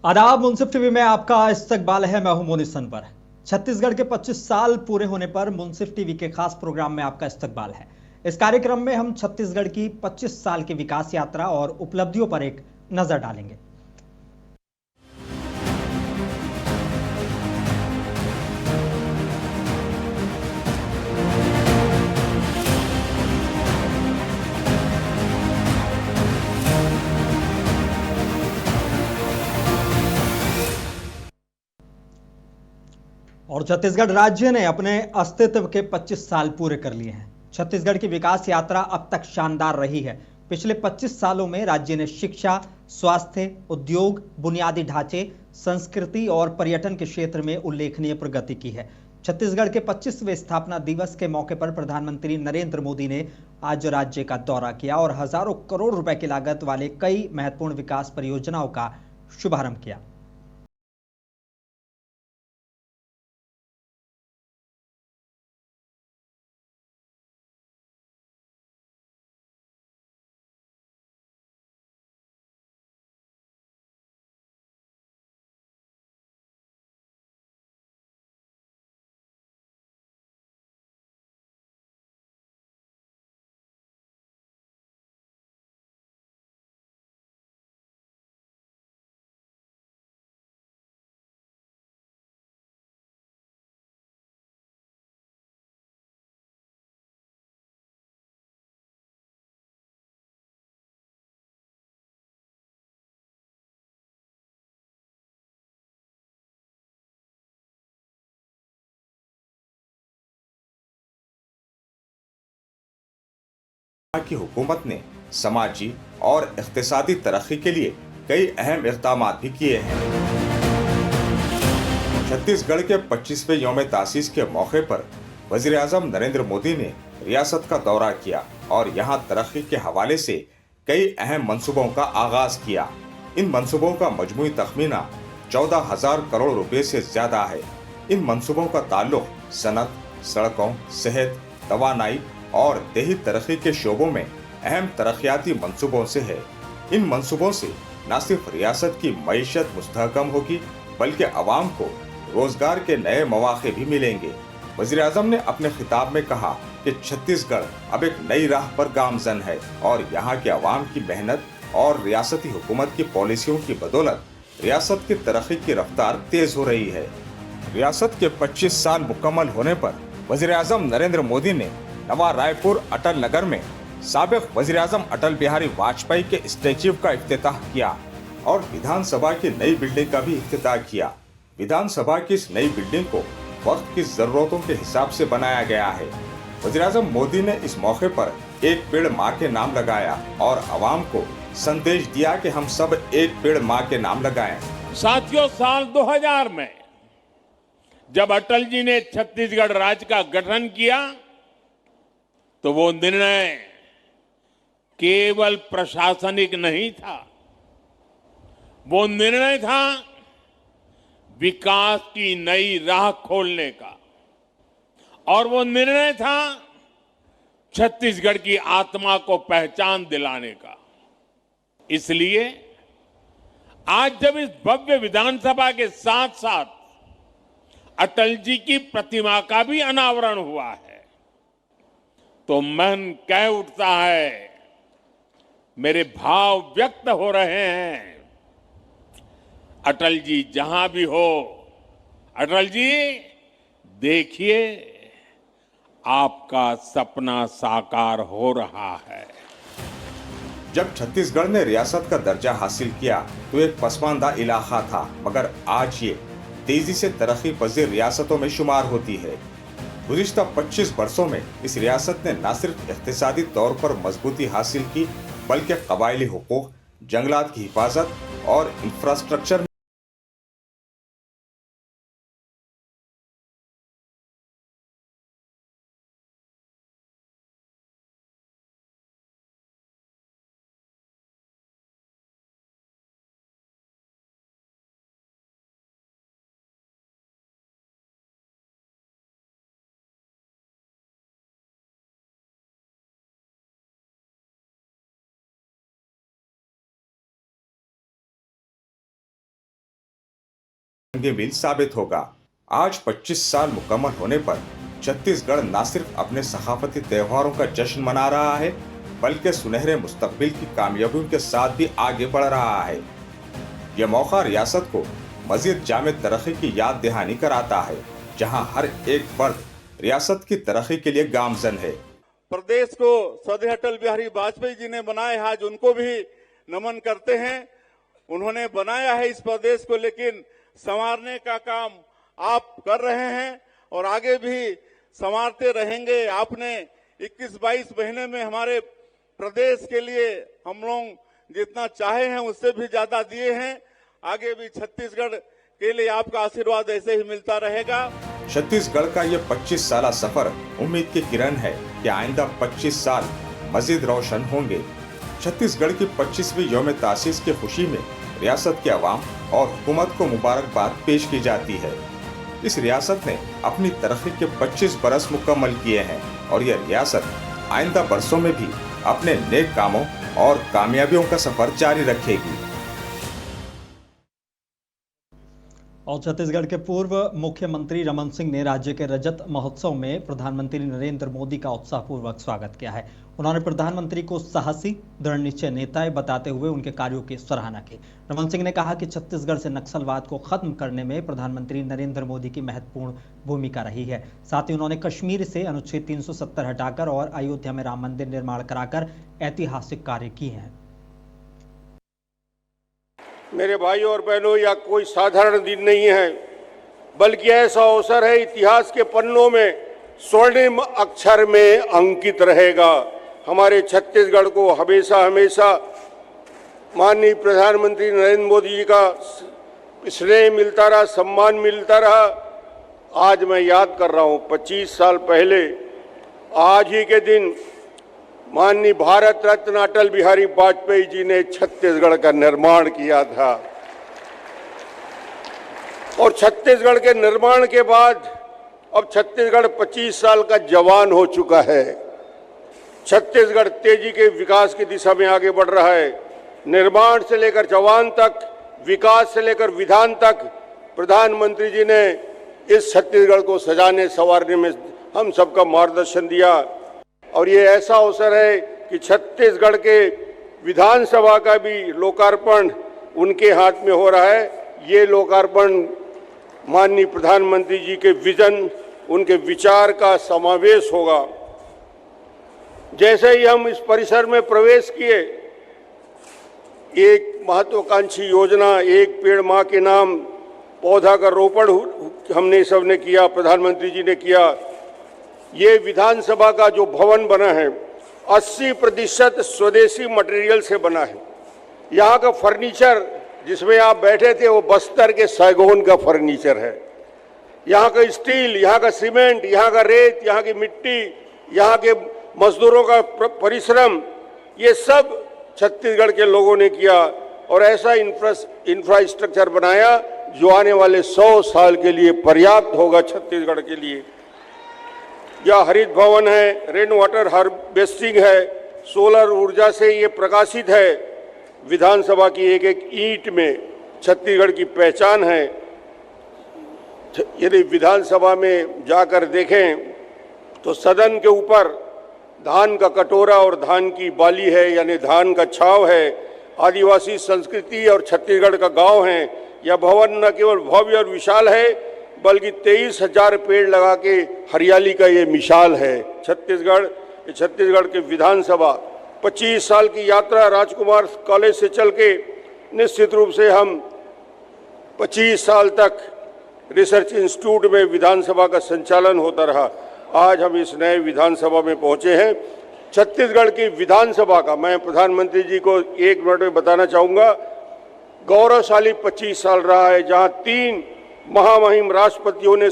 आदाब। मुंसिफ टीवी में आपका इस्तकबाल है। मैं हूं मोनिस अनवर। छत्तीसगढ़ के 25 साल पूरे होने पर मुंसिफ टीवी के खास प्रोग्राम में आपका इस्तकबाल है। इस कार्यक्रम में हम छत्तीसगढ़ की 25 साल की विकास यात्रा और उपलब्धियों पर एक नजर डालेंगे। और छत्तीसगढ़ राज्य ने अपने अस्तित्व के 25 साल पूरे कर लिए हैं। छत्तीसगढ़ की विकास यात्रा अब तक शानदार रही है। पिछले 25 सालों में राज्य ने शिक्षा, स्वास्थ्य, उद्योग, बुनियादी ढांचे, संस्कृति और पर्यटन के क्षेत्र में उल्लेखनीय प्रगति की है। छत्तीसगढ़ के 25वें स्थापना दिवस के मौके पर प्रधानमंत्री नरेंद्र मोदी ने आज राज्य का दौरा किया और हजारों करोड़ रुपए की लागत वाले कई महत्वपूर्ण विकास परियोजनाओं का शुभारंभ किया। की हुकूमत ने समाजी और इक्तिसादी तरक्की के लिए कई अहम इक़दाम भी किए हैं। छत्तीसगढ़ के 25वें यौम तासीस के मौके पर वज़ीर आज़म नरेंद्र मोदी ने रियासत का दौरा किया और यहां तरक्की के हवाले से कई अहम मंसूबों का आगाज किया। इन मंसूबों का मजमूई तखमीना 14,000 करोड़ रुपए से ज्यादा है। इन मंसूबों का ताल्लुक सनत, सड़कों, सेहत, तवानाई और देही तरक्की के शोबों में अहम तरक्याती मंसूबों से है। इन मंसूबों से न सिर्फ रियासत की मईशत मुस्तहकम होगी बल्कि अवाम को रोजगार के नए मौके भी मिलेंगे। वज़ीर आज़म ने अपने खिताब में कहा कि छत्तीसगढ़ अब एक नई राह पर गामजन है और यहाँ के अवाम की मेहनत और रियासती हुकूमत की पॉलिसियों की बदौलत रियासत की तरक्की की रफ्तार तेज हो रही है। रियासत के 25 साल मुकम्मल होने पर वज़ीर आज़म नरेंद्र मोदी ने नवा रायपुर अटल नगर में साबिक वज़ीर आज़म अटल बिहारी वाजपेयी के स्टैच्यू का इफ्तिताह किया और विधानसभा की नई बिल्डिंग का भी इफ्तिताह किया। विधानसभा की इस नई बिल्डिंग को वक्त की जरूरतों के हिसाब से बनाया गया है। वज़ीर आज़म मोदी ने इस मौके पर एक पेड़ माँ के नाम लगाया और आवाम को संदेश दिया कि हम सब एक पेड़ माँ के नाम लगाएं। साथियों, साल 2000 में जब अटल जी ने छत्तीसगढ़ राज्य का गठन किया तो वो निर्णय केवल प्रशासनिक नहीं था, वो निर्णय था विकास की नई राह खोलने का और वो निर्णय था छत्तीसगढ़ की आत्मा को पहचान दिलाने का। इसलिए आज जब इस भव्य विधानसभा के साथ साथ अटल जी की प्रतिमा का भी अनावरण हुआ है तो मन कह उठता है, मेरे भाव व्यक्त हो रहे हैं। अटल जी जहां भी हो, अटल जी देखिए आपका सपना साकार हो रहा है। जब छत्तीसगढ़ ने रियासत का दर्जा हासिल किया तो एक पसमानदा इलाका था, मगर आज ये तेजी से तरक्की पजीर रियासतों में शुमार होती है। गुज़िश्ता 25 वर्षों में इस रियासत ने न सिर्फ इक्तिसादी तौर पर मजबूती हासिल की बल्कि कबायली हुकूक, जंगलात की हिफाजत और इंफ्रास्ट्रक्चर मील साबित होगा। आज 25 साल मुकम्मल होने पर छत्तीसगढ़ न सिर्फ अपने सकाफती त्योहारों का जश्न मना रहा है, बल्कि सुनहरे मुस्तकबिल की कामयाबियों के साथ भी आगे बढ़ रहा है। यह मौका रियासत को मजीद जामिद तरक्की की याद दहानी कराता है, जहां हर एक फर्द रियासत की तरक्की के लिए गामजन है। प्रदेश को श्रद्धेय अटल बिहारी वाजपेयी जी ने बनाए, आज उनको भी नमन करते हैं। उन्होंने बनाया है इस प्रदेश को, लेकिन संवारने का काम आप कर रहे हैं और आगे भी संवारते रहेंगे। आपने 21-22 महीने में हमारे प्रदेश के लिए हम लोग जितना चाहे हैं उससे भी ज्यादा दिए हैं। आगे भी छत्तीसगढ़ के लिए आपका आशीर्वाद ऐसे ही मिलता रहेगा। छत्तीसगढ़ का ये 25 साल सफर उम्मीद की किरण है कि आइंदा 25 साल मजीद रोशन होंगे। छत्तीसगढ़ की 25वीं यौम तासीस की खुशी में रियासत के अवाम और हुकूमत को मुबारकबाद पेश की जाती है। इस रियासत ने अपनी तरक्की के 25 बरस मुकम्मल किए हैं और यह रियासत आइंदा बरसों में भी अपने नेक कामों और कामयाबियों का सफर जारी रखेगी। और छत्तीसगढ़ के पूर्व मुख्यमंत्री रमन सिंह ने राज्य के रजत महोत्सव में प्रधानमंत्री नरेंद्र मोदी का उत्साहपूर्वक स्वागत किया है। उन्होंने प्रधानमंत्री को साहसी, दृढ़ निश्चय नेता बताते हुए उनके कार्यों की सराहना की। रमन सिंह ने कहा कि छत्तीसगढ़ से नक्सलवाद को खत्म करने में प्रधानमंत्री नरेंद्र मोदी की महत्वपूर्ण भूमिका रही है। साथ ही उन्होंने कश्मीर से अनुच्छेद 370 हटाकर और अयोध्या में राम मंदिर निर्माण कराकर ऐतिहासिक कार्य किए हैं। मेरे भाइयों और बहनों, यह कोई साधारण दिन नहीं है, बल्कि ऐसा अवसर है इतिहास के पन्नों में स्वर्णिम अक्षर में अंकित रहेगा। हमारे छत्तीसगढ़ को हमेशा हमेशा माननीय प्रधानमंत्री नरेंद्र मोदी जी का स्नेह मिलता रहा, सम्मान मिलता रहा। आज मैं याद कर रहा हूं, 25 साल पहले आज ही के दिन माननीय भारत रत्न अटल बिहारी वाजपेयी जी ने छत्तीसगढ़ का निर्माण किया था और छत्तीसगढ़ के निर्माण के बाद अब छत्तीसगढ़ 25 साल का जवान हो चुका है। छत्तीसगढ़ तेजी के विकास की दिशा में आगे बढ़ रहा है। निर्माण से लेकर जवान तक, विकास से लेकर विधान तक प्रधानमंत्री जी ने इस छत्तीसगढ़ को सजाने संवारने में हम सबका मार्गदर्शन दिया। और ये ऐसा अवसर है कि छत्तीसगढ़ के विधानसभा का भी लोकार्पण उनके हाथ में हो रहा है। ये लोकार्पण माननीय प्रधानमंत्री जी के विजन, उनके विचार का समावेश होगा। जैसे ही हम इस परिसर में प्रवेश किए, एक महत्वाकांक्षी योजना, एक पेड़ मां के नाम पौधा का रोपण हमने सबने किया, प्रधानमंत्री जी ने किया। ये विधानसभा का जो भवन बना है 80% स्वदेशी मटेरियल से बना है। यहाँ का फर्नीचर जिसमें आप बैठे थे वो बस्तर के सैगोन का फर्नीचर है। यहाँ का स्टील, यहाँ का सीमेंट, यहाँ का रेत, यहाँ की मिट्टी, यहाँ के मजदूरों का परिश्रम, ये सब छत्तीसगढ़ के लोगों ने किया और ऐसा इंफ्रास्ट्रक्चर बनाया जो आने वाले 100 साल के लिए पर्याप्त होगा छत्तीसगढ़ के लिए। यह हरित भवन है, रेन वाटर हार्वेस्टिंग है, सोलर ऊर्जा से ये प्रकाशित है। विधानसभा की एक एक ईंट में छत्तीसगढ़ की पहचान है। यदि विधानसभा में जाकर देखें तो सदन के ऊपर धान का कटोरा और धान की बाली है, यानी धान का छाव है। आदिवासी संस्कृति और छत्तीसगढ़ का गांव है। यह भवन न केवल भव्य और विशाल है, बल्कि 23,000 पेड़ लगा के हरियाली का ये मिसाल है। छत्तीसगढ़ के विधानसभा 25 साल की यात्रा राजकुमार कॉलेज से चल के निश्चित रूप से हम 25 साल तक रिसर्च इंस्टीट्यूट में विधानसभा का संचालन होता रहा। आज हम इस नए विधानसभा में पहुंचे हैं। छत्तीसगढ़ की विधानसभा का मैं प्रधानमंत्री जी को 1 मिनट में बताना चाहूँगा, गौरवशाली 25 साल रहा है, जहाँ 3 महामहिम राष्ट्रपतियों ने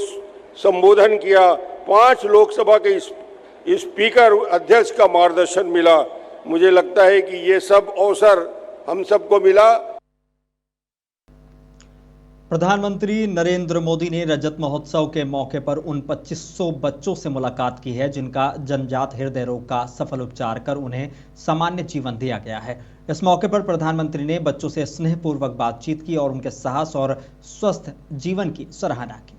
संबोधन किया, 5 लोकसभा के स्पीकर अध्यक्ष का मार्गदर्शन मिला। मुझे लगता है कि ये सब अवसर हम सबको मिला। प्रधानमंत्री नरेंद्र मोदी ने रजत महोत्सव के मौके पर उन 2500 बच्चों से मुलाकात की है जिनका जन्मजात हृदय रोग का सफल उपचार कर उन्हें सामान्य जीवन दिया गया है। इस मौके पर प्रधानमंत्री ने बच्चों से स्नेहपूर्वक बातचीत की और उनके साहस और स्वस्थ जीवन की सराहना की।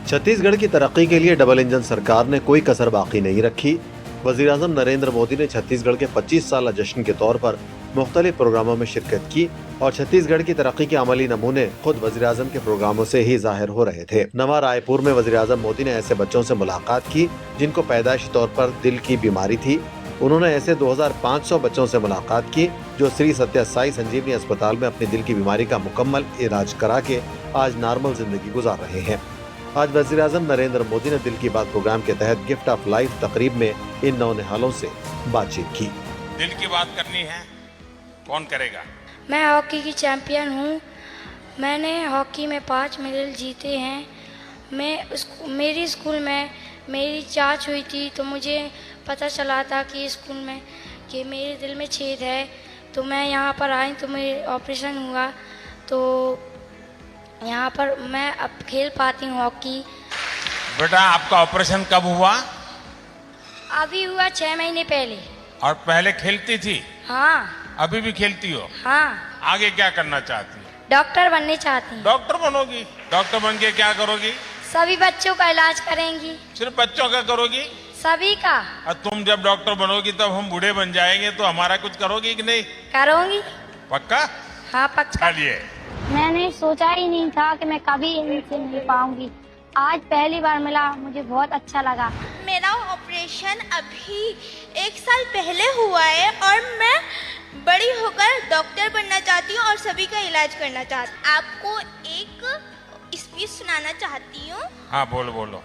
छत्तीसगढ़ की तरक्की के लिए डबल इंजन सरकार ने कोई कसर बाकी नहीं रखी। वजीर-ए-आज़म नरेंद्र मोदी ने छत्तीसगढ़ के 25 साल जश्न के तौर पर मुख्तलिफ प्रोग्रामों में शिरकत की और छत्तीसगढ़ की तरक्की के अमली नमूने खुद वजीर-ए-आज़म के प्रोग्रामों से ही जाहिर हो रहे थे। नवा रायपुर में वजीर-ए-आज़म मोदी ने ऐसे बच्चों से मुलाकात की जिनको पैदाइशी तौर पर दिल की बीमारी थी। उन्होंने ऐसे 2500 बच्चों से मुलाकात की जो श्री सत्य साई संजीवनी अस्पताल में अपनी दिल की बीमारी का मुकम्मल इलाज करा के आज नॉर्मल जिंदगी गुजार रहे हैं। आज वज़ीर-ए-आज़म नरेंद्र मोदी ने दिल की बात प्रोग्राम के तहत गिफ्ट ऑफ लाइफ तकरीब में इन नौनिहालों से बातचीत की। दिल की बात करनी है, कौन करेगा? मैं हॉकी की चैंपियन हूँ। मैंने हॉकी में 5 मेडल जीते हैं। मेरी स्कूल में मेरी जांच हुई थी तो मुझे पता चला था कि स्कूल में कि मेरे दिल में छेद है, तो मैं यहाँ पर आई तो मेरे ऑपरेशन हुआ, तो यहाँ पर मैं अब खेल पाती हूँ हॉकी। बेटा आपका ऑपरेशन कब हुआ? अभी हुआ 6 महीने पहले। और पहले खेलती थी? हाँ। अभी भी खेलती हो? हाँ। आगे क्या करना चाहती हो? डॉक्टर बनने चाहती हूँ। डॉक्टर बनोगी? डॉक्टर बन के क्या करोगी? सभी बच्चों का इलाज करेंगी। सिर्फ बच्चों का करोगी? सभी का। और तुम जब डॉक्टर बनोगी तब हम बूढ़े बन जाएंगे तो हमारा कुछ करोगी कि नहीं? करूँगी। पक्का? हाँ पक्का। चलिए। मैंने सोचा ही नहीं था कि मैं कभी इनसे मिल पाऊंगी। आज पहली बार मिला, मुझे बहुत अच्छा लगा। मेरा ऑपरेशन अभी 1 साल पहले हुआ है और मैं बड़ी होकर डॉक्टर बनना चाहती हूँ और सभी का इलाज करना चाहती हूँ। आपको एक स्पीच सुनाना चाहती हूँ। हाँ बोलो बोलो।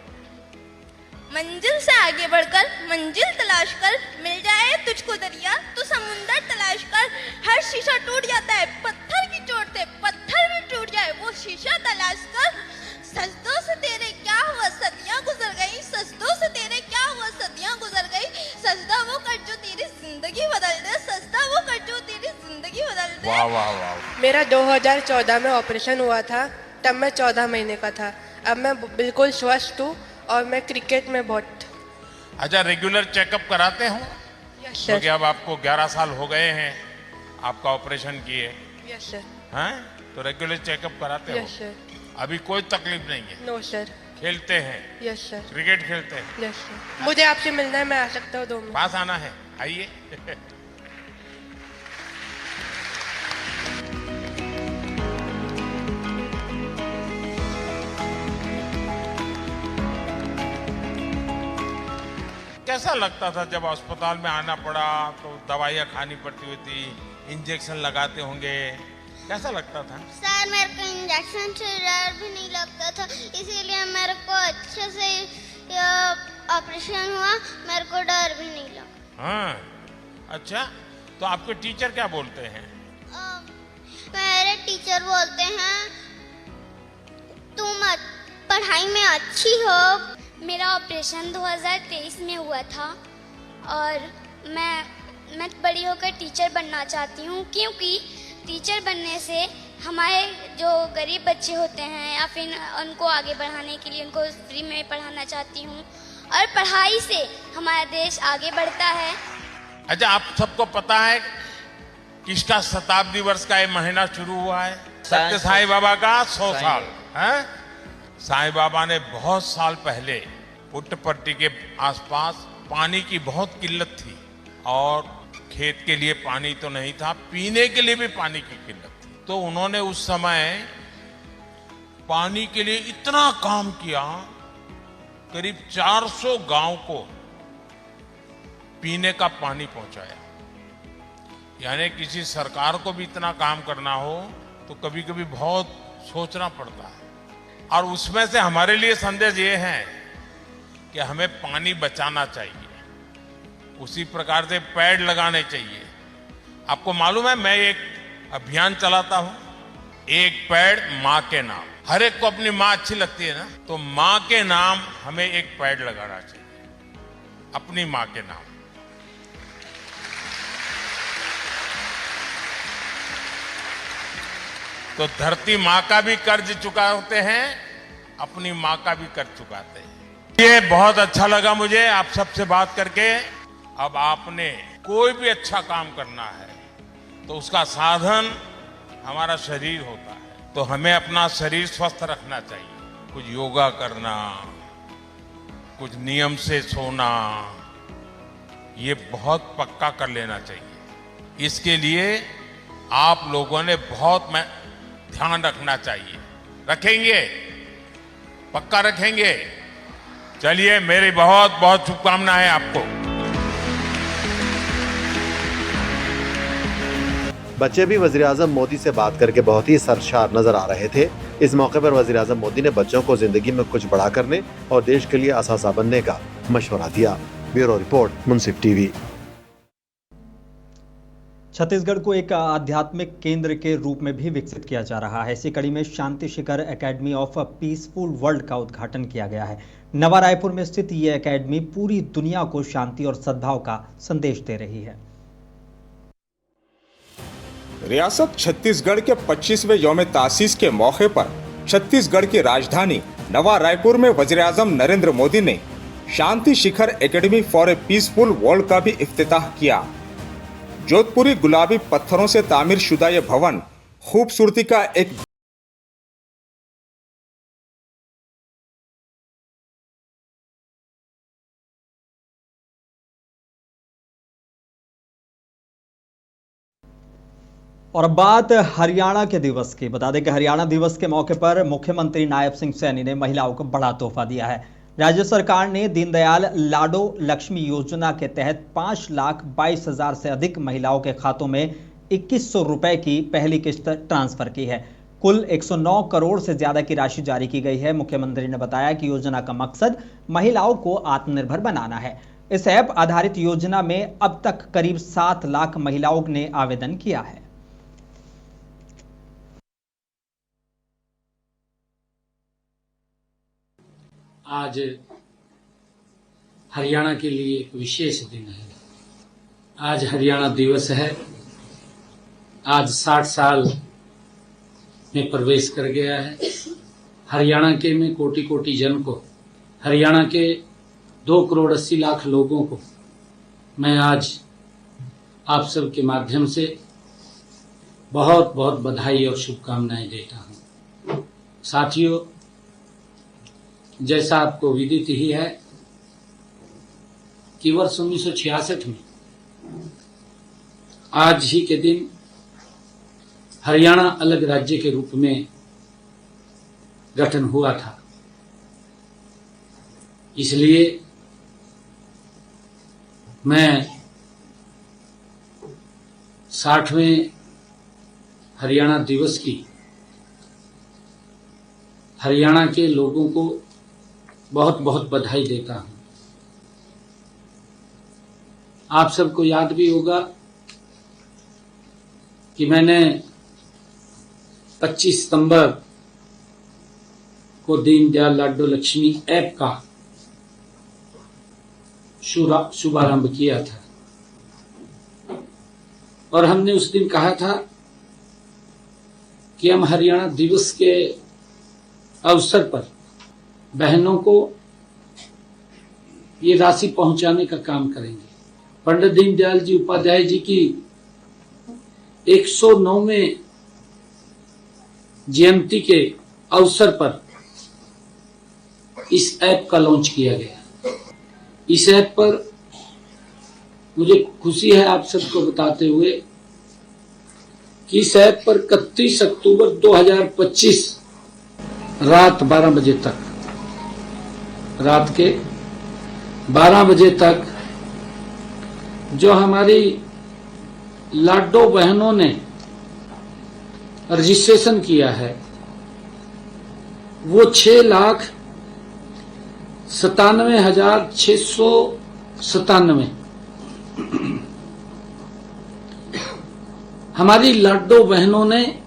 मंजिल से आगे बढ़कर मंजिल तलाश कर, मिल जाए तुझको दरिया तो समुंदर तलाश कर। हर शीशा टूट जाता है पत्थर की चोट से, पत्थर भी टूट जाए वो शीशा तलाश कर। सजदों से तेरे क्या हुआ सदियां गुजर गई, सजदों से तेरे क्या हुआ सदियां गुजर गई। सजदा वो कर जो तेरी जिंदगी बदल दे, सजदा वो कर जो तेरी जिंदगी बदल दे। वाह वाह वाह। मेरा 2014 में ऑपरेशन हुआ था, तब मैं 14 महीने का था। अब मैं बिल्कुल स्वस्थ हूँ और मैं क्रिकेट में बहुत। अच्छा, रेगुलर चेकअप कराते हो? Yes sir. क्योंकि अब आपको 11 साल हो गए हैं आपका ऑपरेशन किए। Yes sir. हैं? तो रेगुलर चेकअप कराते हो? Yes sir. अभी कोई तकलीफ नहीं है? No sir. खेलते हैं? Yes sir. क्रिकेट खेलते हैं? Yes sir. मुझे आपसे मिलना है, मैं आ सकता हूँ 2 मिनट? पास आना है, आइए। कैसा लगता था जब अस्पताल में आना पड़ा तो दवाइयाँ खानी पड़ती हुई थी, इंजेक्शन लगाते होंगे, कैसा लगता था? सर मेरे को इंजेक्शन से डर भी नहीं लगता था, इसीलिए मेरे को अच्छे से ऑपरेशन हुआ, मेरे को डर भी नहीं लगा। हाँ, अच्छा, तो आपके टीचर क्या बोलते हैं? मेरे टीचर बोलते हैं तुम पढ़ाई में अच्छी हो। मेरा ऑपरेशन 2023 में हुआ था और मैं बड़ी होकर टीचर बनना चाहती हूँ, क्योंकि टीचर बनने से हमारे जो गरीब बच्चे होते हैं या फिर उनको आगे बढ़ाने के लिए उनको फ्री में पढ़ाना चाहती हूँ और पढ़ाई से हमारा देश आगे बढ़ता है। अच्छा, आप सबको पता है किसका शताब्दी वर्ष का ये महीना शुरू हुआ है? सत्य साई बाबा का 100 साल है। साई बाबा ने बहुत साल पहले पुट्टपट्टी के आसपास पानी की बहुत किल्लत थी और खेत के लिए पानी तो नहीं था, पीने के लिए भी पानी की किल्लत थी। तो उन्होंने उस समय पानी के लिए इतना काम किया, करीब 400 गांव को पीने का पानी पहुंचाया। यानी किसी सरकार को भी इतना काम करना हो तो कभी कभी बहुत सोचना पड़ता है। और उसमें से हमारे लिए संदेश ये है कि हमें पानी बचाना चाहिए, उसी प्रकार से पेड़ लगाने चाहिए। आपको मालूम है, मैं एक अभियान चलाता हूं, एक पेड़ माँ के नाम। हर एक को अपनी माँ अच्छी लगती है ना, तो माँ के नाम हमें एक पेड़ लगाना चाहिए, अपनी माँ के नाम। तो धरती माँ का भी कर्ज चुकाते हैं, अपनी माँ का भी कर्ज चुकाते हैं। ये बहुत अच्छा लगा मुझे आप सबसे बात करके। अब आपने कोई भी अच्छा काम करना है तो उसका साधन हमारा शरीर होता है, तो हमें अपना शरीर स्वस्थ रखना चाहिए। कुछ योगा करना, कुछ नियम से सोना, ये बहुत पक्का कर लेना चाहिए। इसके लिए आप लोगों ने बहुत ध्यान रखना चाहिए। रखेंगे? पक्का रखेंगे? चलिए, मेरी बहुत बहुत शुभकामनाएं आपको। बच्चे भी वज़ीर-ए-आज़म मोदी से बात करके बहुत ही सरशार नजर आ रहे थे। इस मौके पर वज़ीर-ए-आज़म मोदी ने बच्चों को जिंदगी में कुछ बड़ा करने और देश के लिए असासा बनने का मशवरा दिया। ब्यूरो रिपोर्ट, मुंसिफ टीवी। छत्तीसगढ़ को एक आध्यात्मिक केंद्र के रूप में भी विकसित किया जा रहा है। इसी कड़ी में शांति Shikhar academy of peaceful world का उद्घाटन किया गया है। नवा रायपुर में स्थित ये एकेडमी पूरी दुनिया को शांति और सद्भाव का संदेश दे रही है। रियासत छत्तीसगढ़ के 25वें यौम तासीस के मौके पर छत्तीसगढ़ की राजधानी नवा रायपुर में वज़ीर-ए-आज़म नरेंद्र मोदी ने Shanti Shikhar academy for a peaceful world का भी इफ्तिताह किया। जोधपुरी गुलाबी पत्थरों से तामीर शुदा ये भवन खूबसूरती का एक और अब बात हरियाणा के दिवस की। बता दें कि हरियाणा दिवस के मौके पर मुख्यमंत्री नायब सिंह सैनी ने महिलाओं को बड़ा तोहफा दिया है। राज्य सरकार ने दीनदयाल लाडो लक्ष्मी योजना के तहत 5,22,000 से अधिक महिलाओं के खातों में 2,100 रुपए की पहली किस्त ट्रांसफर की है। कुल 109 करोड़ से ज्यादा की राशि जारी की गई है। मुख्यमंत्री ने बताया कि योजना का मकसद महिलाओं को आत्मनिर्भर बनाना है। इस ऐप आधारित योजना में अब तक करीब 7 लाख महिलाओं ने आवेदन किया है। आज हरियाणा के लिए एक विशेष दिन है। आज हरियाणा दिवस है। आज 60 साल में प्रवेश कर गया है। हरियाणा के में कोटि कोटि जन को, हरियाणा के 2 करोड़ 80 लाख लोगों को मैं आज आप सबके माध्यम से बहुत बहुत बधाई और शुभकामनाएं देता हूं। साथियों, जैसा आपको विदित ही है कि वर्ष 1966 में आज ही के दिन हरियाणा अलग राज्य के रूप में गठन हुआ था। इसलिए मैं 60वें हरियाणा दिवस की हरियाणा के लोगों को बहुत बहुत बधाई देता हूं। आप सबको याद भी होगा कि मैंने 25 सितंबर को दीनदयाल लाडो लक्ष्मी ऐप का शुभारंभ किया था और हमने उस दिन कहा था कि हम हरियाणा दिवस के अवसर पर बहनों को ये राशि पहुंचाने का काम करेंगे। पंडित दीनदयाल जी उपाध्याय जी की 109वें जयंती के अवसर पर इस ऐप का लॉन्च किया गया। इस ऐप पर मुझे खुशी है आप सबको बताते हुए कि इस ऐप पर 31 अक्टूबर 2025 रात 12 बजे तक, रात के 12 बजे तक जो हमारी लाडो बहनों ने रजिस्ट्रेशन किया है वो 6,97,697 हमारी लाडो बहनों ने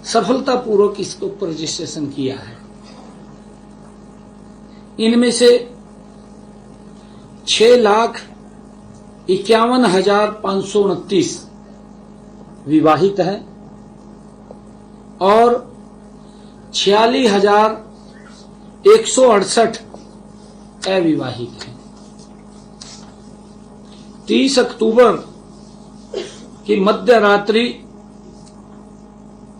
सफलतापूर्वक इसके ऊपर रजिस्ट्रेशन किया है। इनमें से 6,51,529 विवाहित हैं और 46,168 अविवाहित हैं। 30 अक्टूबर की मध्य रात्रि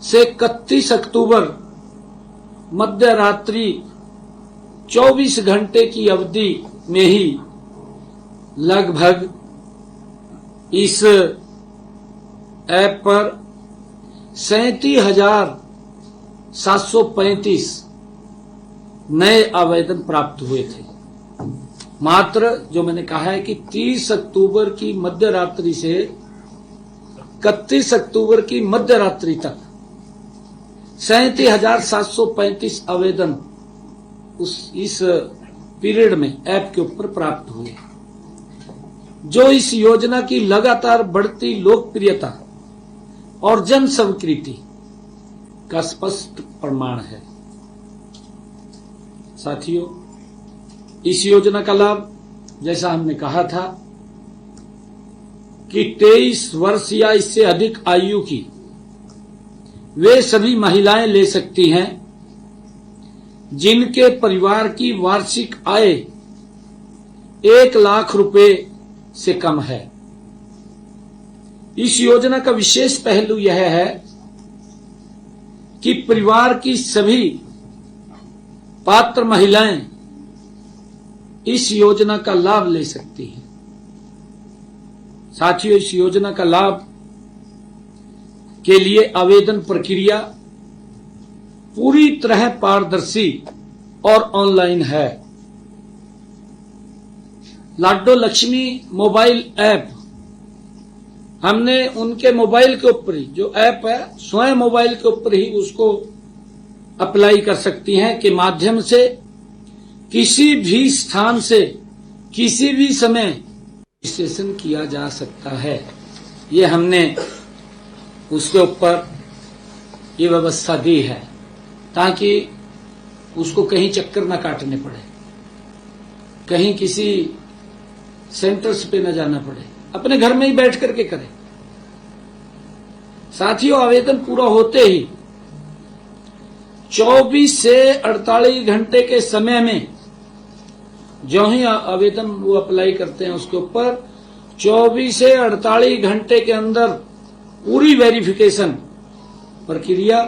से 31 अक्टूबर मध्य रात्रि 24 घंटे की अवधि में ही लगभग इस ऐप पर 37,735 नए आवेदन प्राप्त हुए थे। मात्र जो मैंने कहा है कि 30 अक्टूबर की मध्य रात्रि से 31 अक्टूबर की मध्य रात्रि तक 37,735 आवेदन इस पीरियड में ऐप के ऊपर प्राप्त हुए, जो इस योजना की लगातार बढ़ती लोकप्रियता और जन स्वीकृति का स्पष्ट प्रमाण है। साथियों, इस योजना का लाभ, जैसा हमने कहा था कि 23 वर्ष या इससे अधिक आयु की वे सभी महिलाएं ले सकती हैं जिनके परिवार की वार्षिक आय 1 लाख रुपए से कम है। इस योजना का विशेष पहलू यह है कि परिवार की सभी पात्र महिलाएं इस योजना का लाभ ले सकती हैं। साथियों, इस योजना का लाभ के लिए आवेदन प्रक्रिया पूरी तरह पारदर्शी और ऑनलाइन है। लाडो लक्ष्मी मोबाइल ऐप हमने उनके मोबाइल के ऊपर ही, जो ऐप है स्वयं मोबाइल के ऊपर ही उसको अप्लाई कर सकती हैं के माध्यम से किसी भी स्थान से किसी भी समय रजिस्ट्रेशन किया जा सकता है। ये हमने उसके ऊपर ये व्यवस्था दी है ताकि उसको कहीं चक्कर न काटने पड़े, कहीं किसी सेंटर्स पे न जाना पड़े, अपने घर में ही बैठ करके करें। साथियों, आवेदन पूरा होते ही 24 से 48 घंटे के समय में जो ही आवेदन वो अप्लाई करते हैं उसके ऊपर 24 से 48 घंटे के अंदर पूरी वेरिफिकेशन प्रक्रिया।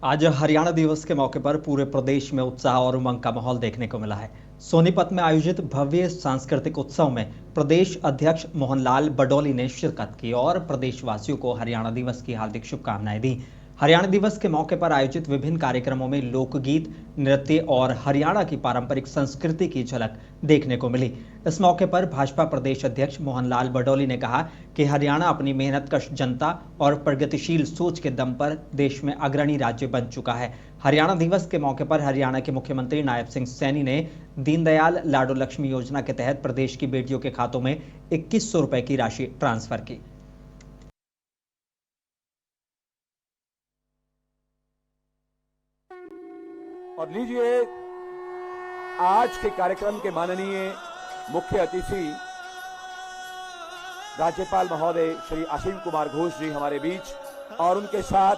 आज हरियाणा दिवस के मौके पर पूरे प्रदेश में उत्साह और उमंग का माहौल देखने को मिला है। सोनीपत में आयोजित भव्य सांस्कृतिक उत्सव में प्रदेश अध्यक्ष मोहनलाल बडोली ने शिरकत की और प्रदेशवासियों को हरियाणा दिवस की हार्दिक शुभकामनाएं दी। हरियाणा दिवस के मौके पर आयोजित विभिन्न कार्यक्रमों में लोकगीत, नृत्य और हरियाणा की पारंपरिक संस्कृति की झलक देखने को मिली। इस मौके पर भाजपा प्रदेश अध्यक्ष मोहनलाल बडोली ने कहा कि हरियाणा अपनी मेहनतकश जनता और प्रगतिशील सोच के दम पर देश में अग्रणी राज्य बन चुका है। हरियाणा दिवस के मौके पर हरियाणा के मुख्यमंत्री नायब सिंह सैनी ने दीनदयाल लाडो लक्ष्मी योजना के तहत प्रदेश की बेटियों के खातों में 2100 रुपए की राशि ट्रांसफर की। और लीजिए, आज के कार्यक्रम के माननीय मुख्य अतिथि राज्यपाल महोदय श्री असीम कुमार घोष जी हमारे बीच, और उनके साथ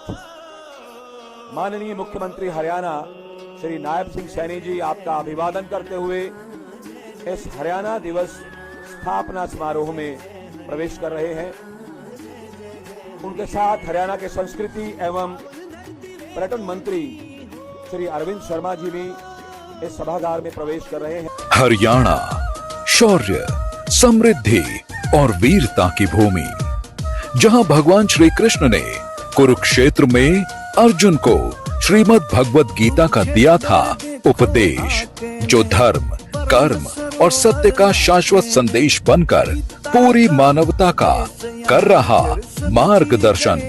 माननीय मुख्यमंत्री हरियाणा श्री नायब सिंह सैनी जी आपका अभिवादन करते हुए इस हरियाणा दिवस स्थापना समारोह में प्रवेश कर रहे हैं। उनके साथ हरियाणा के संस्कृति एवं पर्यटन मंत्री श्री अरविंद शर्मा जी भी इस सभागार में प्रवेश कर रहे हैं। हरियाणा शौर्य, समृद्धि और वीरता की भूमि, जहां भगवान श्री कृष्ण ने कुरुक्षेत्र में अर्जुन को श्रीमद् भगवत गीता का दिया था उपदेश, जो धर्म, कर्म और सत्य का शाश्वत संदेश बनकर पूरी मानवता का कर रहा मार्गदर्शन,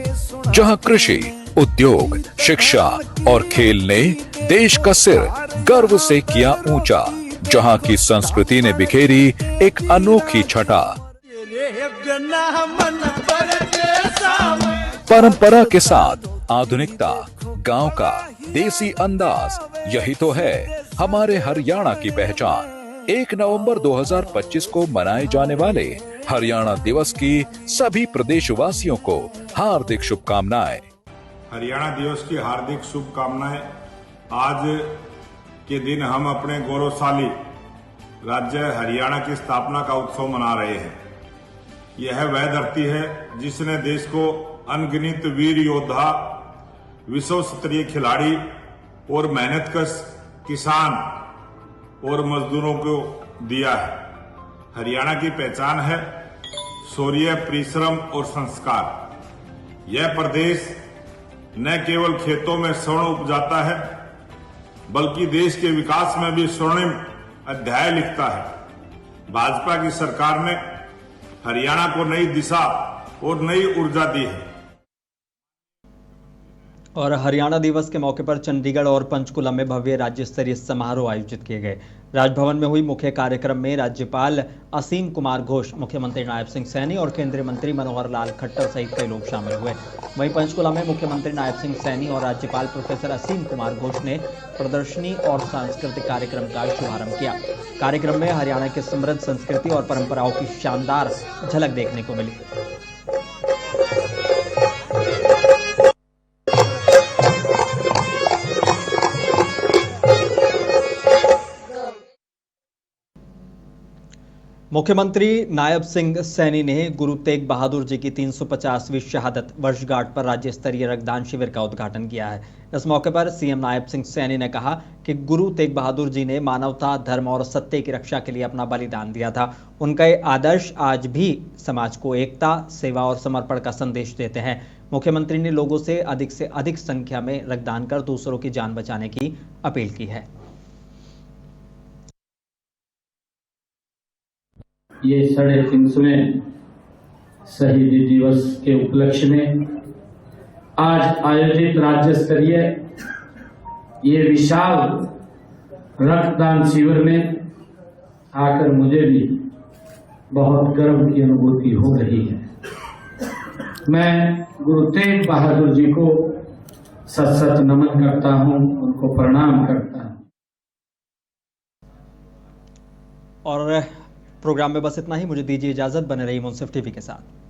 जहां कृषि, उद्योग, शिक्षा और खेल ने देश का सिर गर्व से किया ऊंचा, जहां की संस्कृति ने बिखेरी एक अनोखी छटा। परंपरा के साथ आधुनिकता, गांव का देसी अंदाज, यही तो है हमारे हरियाणा की पहचान। 1 नवंबर 2025 को मनाए जाने वाले हरियाणा दिवस की सभी प्रदेशवासियों को हार्दिक शुभकामनाएं। हरियाणा दिवस की हार्दिक शुभकामनाएं। आज के दिन हम अपने गौरवशाली राज्य हरियाणा की स्थापना का उत्सव मना रहे हैं। यह वह धरती है जिसने देश को अनगिनत वीर योद्धा, विश्व स्तरीय खिलाड़ी और मेहनतकश किसान और मजदूरों को दिया है। हरियाणा की पहचान है शौर्य, परिश्रम और संस्कार। यह प्रदेश न केवल खेतों में स्वर्ण उपजाता है बल्कि देश के विकास में भी स्वर्णिम अध्याय लिखता है। भाजपा की सरकार ने हरियाणा को नई दिशा और नई ऊर्जा दी है। और हरियाणा दिवस के मौके पर चंडीगढ़ और पंचकुला में भव्य राज्य स्तरीय समारोह आयोजित किए गए। राजभवन में हुई मुख्य कार्यक्रम में राज्यपाल असीम कुमार घोष, मुख्यमंत्री नायब सिंह सैनी और केंद्रीय मंत्री मनोहर लाल खट्टर सहित कई लोग शामिल हुए। वहीं पंचकुला में मुख्यमंत्री नायब सिंह सैनी और राज्यपाल प्रोफेसर असीम कुमार घोष ने प्रदर्शनी और सांस्कृतिक कार्यक्रम का शुभारंभ किया। कार्यक्रम में हरियाणा की समृद्ध संस्कृति और परंपराओं की शानदार झलक देखने को मिली। मुख्यमंत्री नायब सिंह सैनी ने गुरु तेग बहादुर जी की 350वीं शहादत वर्षगांठ पर राज्य स्तरीय रक्तदान शिविर का उद्घाटन किया है। इस मौके पर सीएम नायब सिंह सैनी ने कहा कि गुरु तेग बहादुर जी ने मानवता, धर्म और सत्य की रक्षा के लिए अपना बलिदान दिया था। उनके आदर्श आज भी समाज को एकता, सेवा और समर्पण का संदेश देते हैं। मुख्यमंत्री ने लोगों से अधिक संख्या में रक्तदान कर दूसरों की जान बचाने की अपील की है। ये 350वें शहीदी दिवस के उपलक्ष्य में आज आयोजित राज्य स्तरीय ये विशाल रक्तदान शिविर में आकर मुझे भी बहुत गर्व की अनुभूति हो रही है। मैं गुरु तेग बहादुर जी को सत सत नमन करता हूं, उनको प्रणाम करता हूं। और प्रोग्राम में बस इतना ही। मुझे दीजिए इजाजत। बने रहिए मुंसिफ टीवी के साथ।